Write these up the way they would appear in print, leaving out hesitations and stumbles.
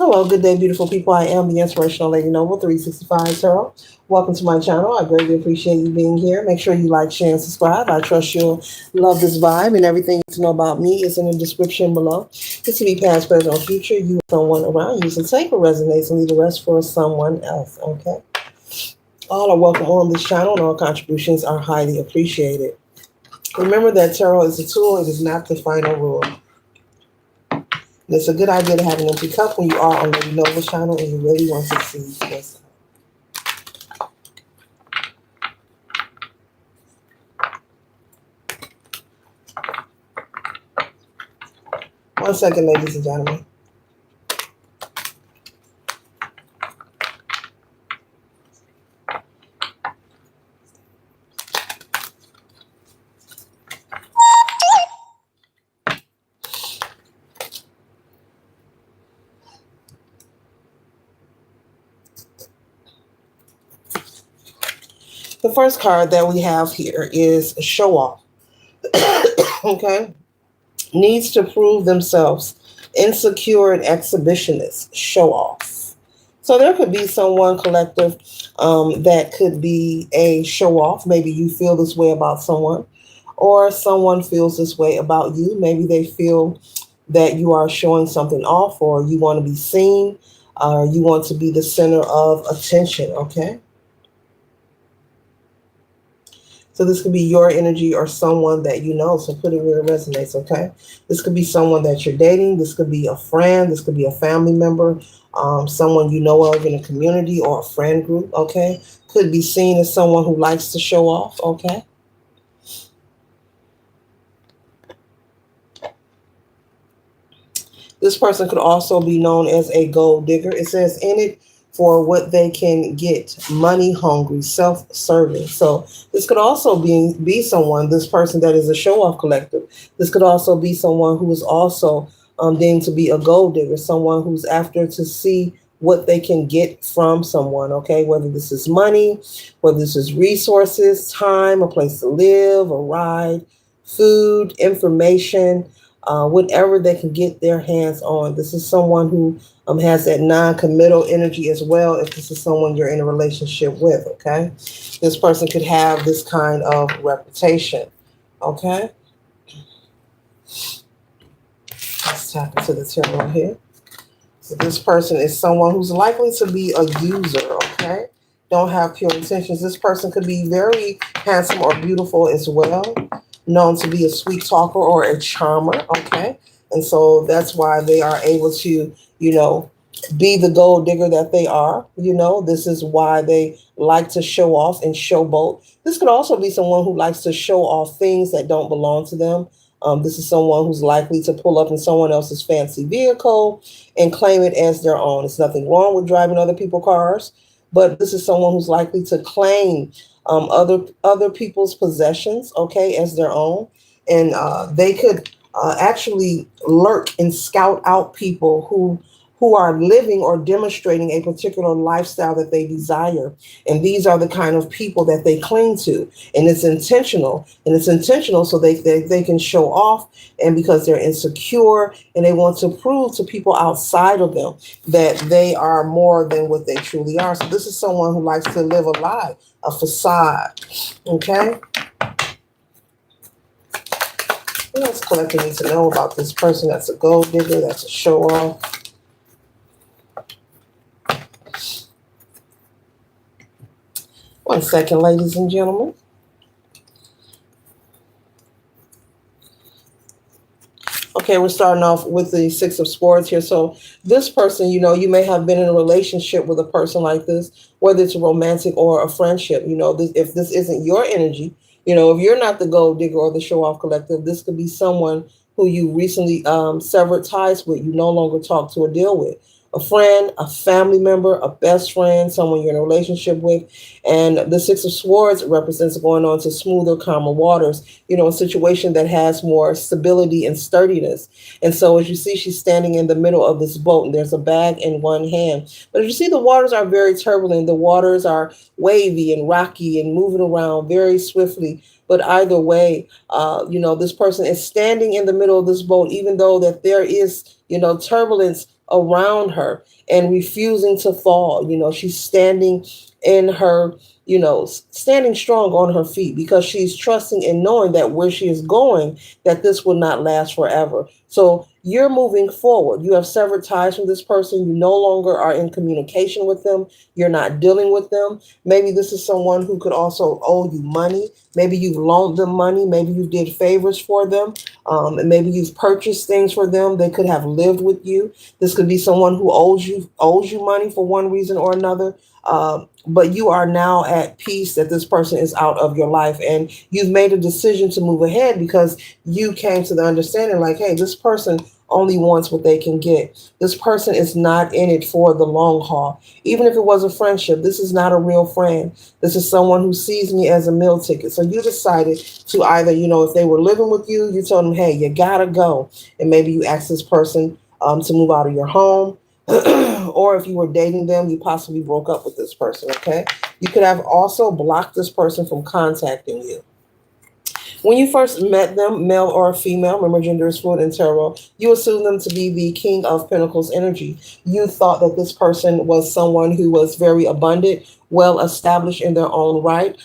Hello, good day, beautiful people. I am the Inspirational Lady Noble 365 Tarot. Welcome to my channel. I greatly appreciate you being here. Make sure you like, share, and subscribe. I trust you'll love this vibe, and everything you need to know about me is in the description below. This can be past, present, or future. You or someone around you. So take what resonates and leave the rest for someone else, okay? All are welcome on this channel, and all contributions are highly appreciated. Remember that tarot is a tool. It is not the final rule. And it's a good idea to have an empty cup when you are on Lady Noble's channel and you really want to succeed. Yes. One second, ladies and gentlemen. The first card that we have here is a show off. Okay. Needs to prove themselves. Insecure and exhibitionist. Show off. So there could be someone collective that could be a show off. Maybe you feel this way about someone, or someone feels this way about you. Maybe they feel that you are showing something off, or you want to be seen, or you want to be the center of attention. Okay. So this could be your energy or someone that you know. So put it where it resonates, okay? This could be someone that you're dating. This could be a friend. This could be a family member, someone you know of in a community or a friend group, okay? Could be seen as someone who likes to show off, okay? This person could also be known as a gold digger. It says in it for what they can get, money hungry, self-serving. So this could also be someone, this person that is a show-off collective. This could also be someone who is also deemed to be a gold digger, someone who's after to see what they can get from someone, okay? Whether this is money, whether this is resources, time, a place to live, a ride, food, information, whatever they can get their hands on. This is someone who has that non-committal energy as well, if this is someone you're in a relationship with, okay? This person could have this kind of reputation, okay? Let's tap into the tarot here. So this person is someone who's likely to be a user, okay? Don't have pure intentions. This person could be very handsome or beautiful as well, known to be a sweet talker or a charmer, okay? And so that's why they are able to, be the gold digger that they are. This is why they like to show off and showboat. This could also be someone who likes to show off things that don't belong to them. This is someone who's likely to pull up in someone else's fancy vehicle and claim it as their own. There's nothing wrong with driving other people's cars, but this is someone who's likely to claim other people's possessions, okay, as their own. And they could actually lurk and scout out people who are living or demonstrating a particular lifestyle that they desire. And these are the kind of people that they cling to. And it's intentional. And it's intentional so they can show off, and because they're insecure and they want to prove to people outside of them that they are more than what they truly are. So this is someone who likes to live a lie, a facade. Okay? What else collector needs to know about this person that's a gold digger, that's a show off? One second, ladies and gentlemen. Okay, we're starting off with the Six of Swords here. So this person, you may have been in a relationship with a person like this, whether it's a romantic or a friendship. If this isn't your energy, if you're not the gold digger or the show-off collective, this could be someone who you recently severed ties with, you no longer talk to or deal with. A friend, a family member, a best friend, someone you're in a relationship with. And the Six of Swords represents going on to smoother, calmer waters, a situation that has more stability and sturdiness. And so as you see, she's standing in the middle of this boat, and there's a bag in one hand. But as you see, the waters are very turbulent. The waters are wavy and rocky and moving around very swiftly. But either way, this person is standing in the middle of this boat, even though that there is, turbulence around her and refusing to fall. She's standing in her, standing strong on her feet because she's trusting and knowing that where she is going, that this will not last forever. So you're moving forward. You have severed ties from this person. You no longer are in communication with them. You're not dealing with them. Maybe this is someone who could also owe you money. Maybe you've loaned them money. Maybe you did favors for them. And maybe you've purchased things for them. They could have lived with you. This could be someone who owes you money for one reason or another. But you are now at peace that this person is out of your life, and you've made a decision to move ahead because you came to the understanding like, hey, this person only wants what they can get. This person is not in it for the long haul. Even if it was a friendship, this is not a real friend. This is someone who sees me as a meal ticket. So you decided to either, if they were living with you, you told them, hey, you gotta go. And maybe you asked this person to move out of your home. Or if you were dating them, you possibly broke up with this person, okay? You could have also blocked this person from contacting you. When you first met them, male or female, remember gender is fluid in tarot, you assumed them to be the King of Pentacles energy. You thought that this person was someone who was very abundant, well established in their own right,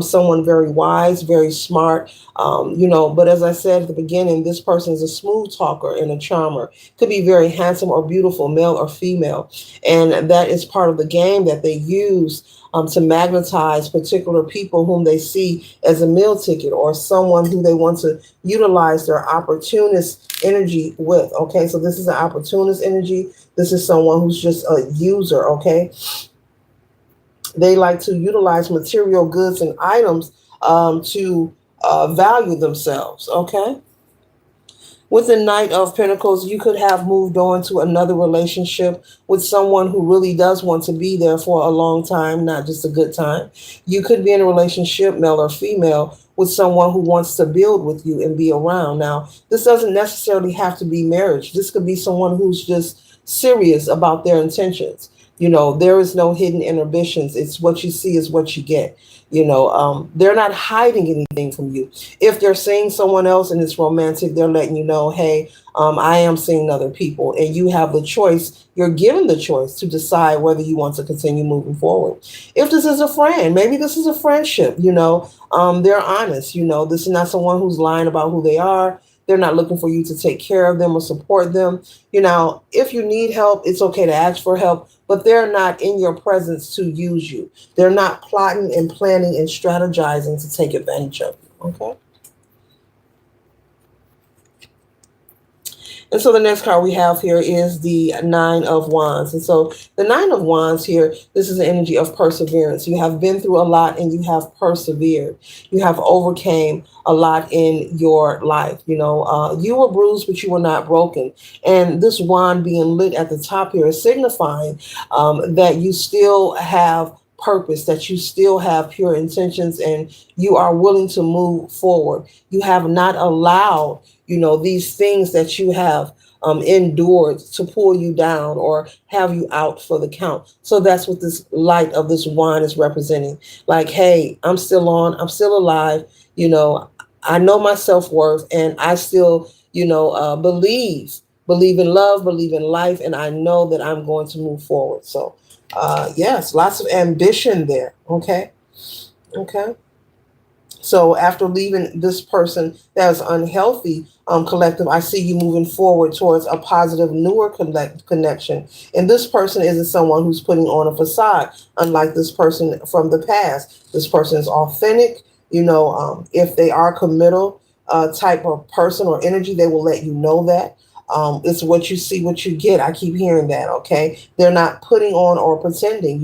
someone very wise, very smart, but as I said at the beginning, this person is a smooth talker and a charmer. Could be very handsome or beautiful, male or female. And that is part of the game that they use to magnetize particular people whom they see as a meal ticket or someone who they want to utilize their opportunist energy with. Okay, so this is an opportunist energy. This is someone who's just a user. Okay, they like to utilize material goods and items to value themselves. Okay. With the Knight of Pentacles, you could have moved on to another relationship with someone who really does want to be there for a long time, not just a good time. You could be in a relationship, male or female, with someone who wants to build with you and be around. Now, this doesn't necessarily have to be marriage. This could be someone who's just serious about their intentions. There is no hidden inhibitions. It's what you see is what you get. They're not hiding anything from you. If they're seeing someone else and it's romantic, they're letting you know, hey, I am seeing other people, and you have the choice. You're given the choice to decide whether you want to continue moving forward. If this is a friend, maybe this is a friendship, they're honest. This is not someone who's lying about who they are. They're not looking for you to take care of them or support them. If you need help, it's okay to ask for help, but they're not in your presence to use you. They're not plotting and planning and strategizing to take advantage of you. Okay. And so the next card we have here is the Nine of Wands. And so the Nine of Wands here, this is the energy of perseverance. You have been through a lot and you have persevered. You have overcame a lot in your life. You were bruised, but you were not broken. And this wand being lit at the top here is signifying that you still have purpose, that you still have pure intentions, and you are willing to move forward. You have not allowed these things that you have endured to pull you down or have you out for the count. So that's what this light of this wand is representing. Like, hey, I'm still on, I'm still alive. I know my self-worth, and I still, believe in love, believe in life, and I know that I'm going to move forward. So yes, lots of ambition there. Okay. So after leaving this person that is unhealthy collective, I see you moving forward towards a positive, newer connection. And this person isn't someone who's putting on a facade, unlike this person from the past. This person is authentic. If they are committal type of person or energy, they will let you know that. It's what you see, what you get. I keep hearing that. Okay. They're not putting on or pretending,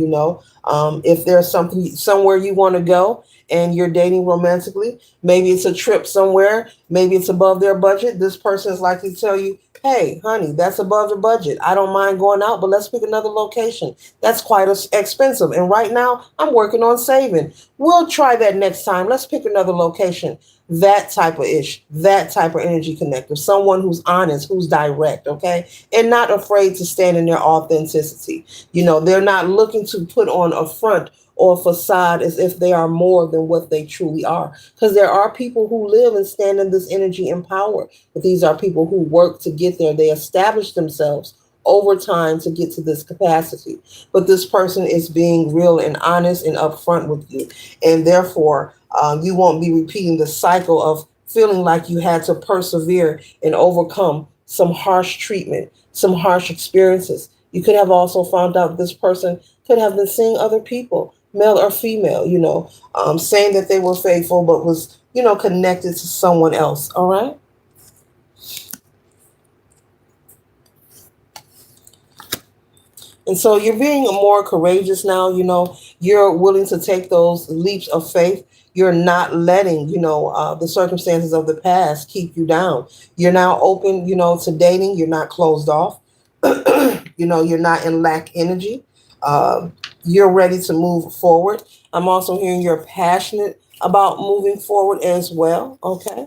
if there's somewhere you want to go and you're dating romantically, maybe it's a trip somewhere, maybe it's above their budget. This person is likely to tell you, hey, honey, that's above the budget. I don't mind going out, but let's pick another location. That's quite expensive. And right now I'm working on saving. We'll try that next time. Let's pick another location. That type of that type of energy connector, someone who's honest, who's direct, okay, and not afraid to stand in their authenticity. They're not looking to put on a front or facade as if they are more than what they truly are. Because there are people who live and stand in this energy and power, but these are people who work to get there. They establish themselves overtime to get to this capacity. But this person is being real and honest and upfront with you. And therefore, you won't be repeating the cycle of feeling like you had to persevere and overcome some harsh treatment, some harsh experiences. You could have also found out this person could have been seeing other people, male or female, saying that they were faithful but was, connected to someone else. All right. And so you're being more courageous now, you're willing to take those leaps of faith. You're not letting, the circumstances of the past keep you down. You're now open, to dating. You're not closed off. You're not in lack energy. You're ready to move forward. I'm also hearing you're passionate about moving forward as well. Okay.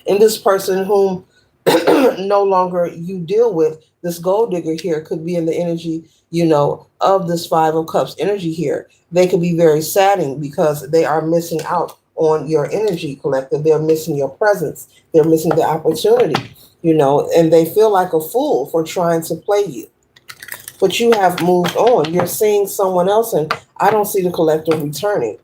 And this person whom no longer you deal with, this gold digger here could be in the energy, of this Five of Cups energy here. They could be very saddened because they are missing out on your energy, collective. They're missing your presence. They're missing the opportunity, and they feel like a fool for trying to play you. But you have moved on. You're seeing someone else, and I don't see the collective returning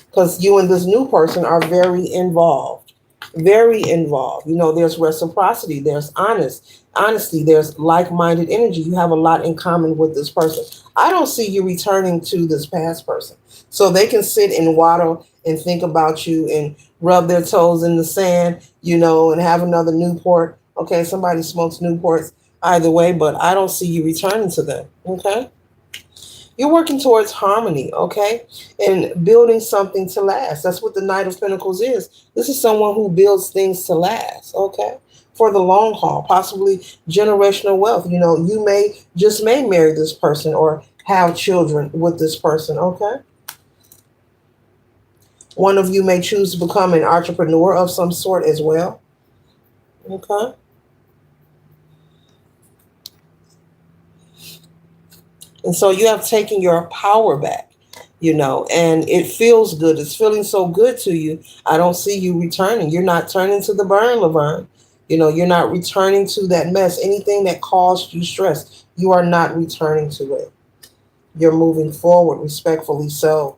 because you and this new person are very involved. Very involved. There's reciprocity, there's honesty, there's like-minded energy. You have a lot in common with this person. I don't see you returning to this past person. So they can sit and waddle and think about you and rub their toes in the sand, and have another Newport. Okay, somebody smokes Newports either way, but I don't see you returning to them. Okay. You're working towards harmony, okay? And building something to last. That's what the Knight of Pentacles is. This is someone who builds things to last, okay? For the long haul, possibly generational wealth. You may marry this person or have children with this person, okay? One of you may choose to become an entrepreneur of some sort as well, okay? And so you have taken your power back, and it feels good. It's feeling so good to you. I don't see you returning. You're not turning to the burn, Laverne. You're not returning to that mess. Anything that caused you stress, you are not returning to it. You're moving forward, respectfully so.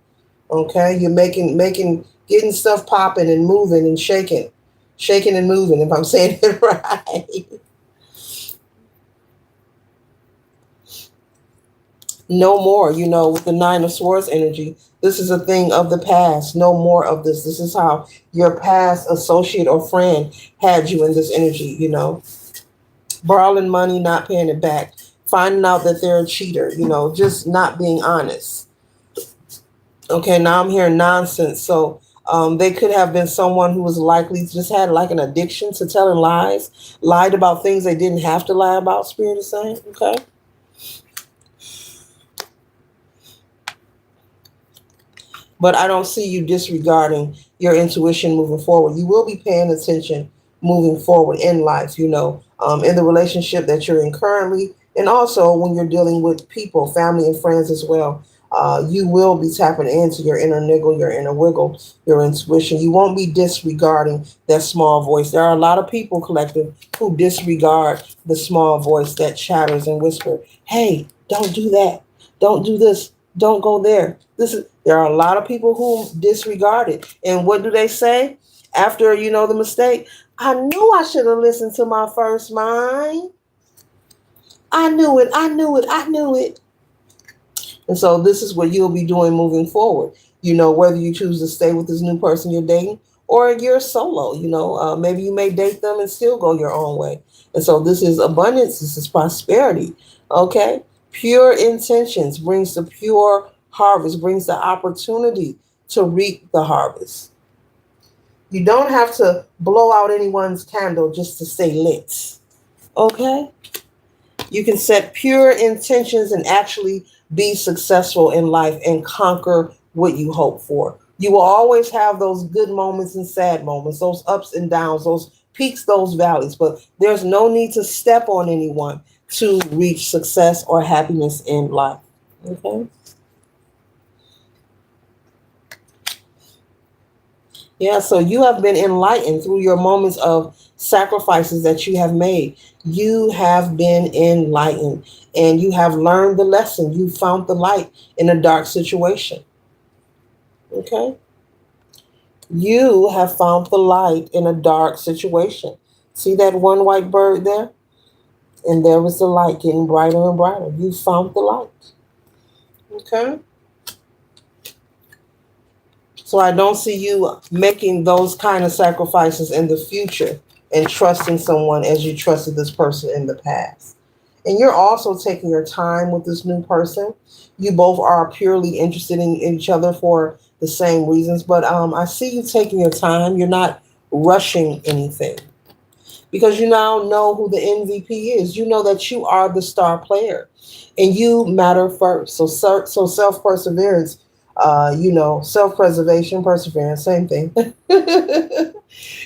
Okay? You're getting stuff popping and moving and shaking and moving, if I'm saying it right. No more, with the Nine of Swords energy. This is a thing of the past. No more of this. This is how your past associate or friend had you in this energy, borrowing money, not paying it back, finding out that they're a cheater, just not being honest. Okay, now I'm hearing nonsense. So they could have been someone who was likely just had like an addiction to telling lies, lied about things they didn't have to lie about, Spirit is saying, okay? But I don't see you disregarding your intuition moving forward. You will be paying attention moving forward in life, in the relationship that you're in currently, and also when you're dealing with people, family and friends as well. You will be tapping into your inner niggle, your inner wiggle, your intuition. You won't be disregarding that small voice. There are a lot of people, collective, who disregard the small voice that chatters and whispers, hey, don't do that. Don't do this. Don't go there. There are a lot of people who disregard it. And what do they say after, the mistake? I knew I should have listened to my first mind. I knew it. I knew it. I knew it. And so this is what you'll be doing moving forward. Whether you choose to stay with this new person you're dating or you're solo, maybe you may date them and still go your own way. And so this is abundance. This is prosperity. Okay. Pure intentions brings the pure harvest, brings the opportunity to reap the harvest. You don't have to blow out anyone's candle just to stay lit. Okay? You can set pure intentions and actually be successful in life and conquer what you hope for. You will always have those good moments and sad moments, those ups and downs, those peaks, those valleys, but there's no need to step on anyone to reach success or happiness in life. Okay? Yeah, so you have been enlightened through your moments of sacrifices that you have made. You have been enlightened and you have learned the lesson. You found the light in a dark situation. Okay? You have found the light in a dark situation. See that one white bird there? And there was the light getting brighter and brighter. You found the light. Okay? So I don't see you making those kind of sacrifices in the future and trusting someone as you trusted this person in the past. And you're also taking your time with this new person. You both are purely interested in each other for the same reasons, but I see you taking your time. You're not rushing anything because you now know who the MVP is. You know that you are the star player, and you matter first. So self perseverance, self preservation, perseverance, same thing.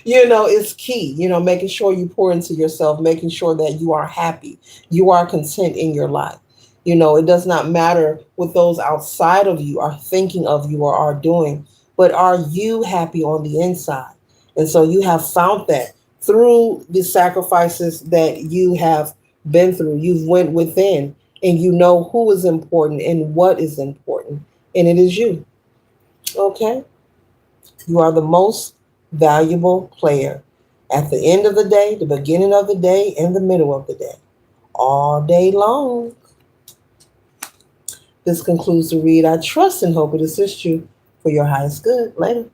Is key. Making sure you pour into yourself, making sure that you are happy, you are content in your life. It does not matter what those outside of you are thinking of you or are doing, but are you happy on the inside? And so you have found that through the sacrifices that you have been through. You've went within and you know who is important and what is important, and it is you. Okay? You are the most valuable player at the end of the day, the beginning of the day, and the middle of the day. All day long. This concludes the read. I trust and hope it assists you for your highest good. Later.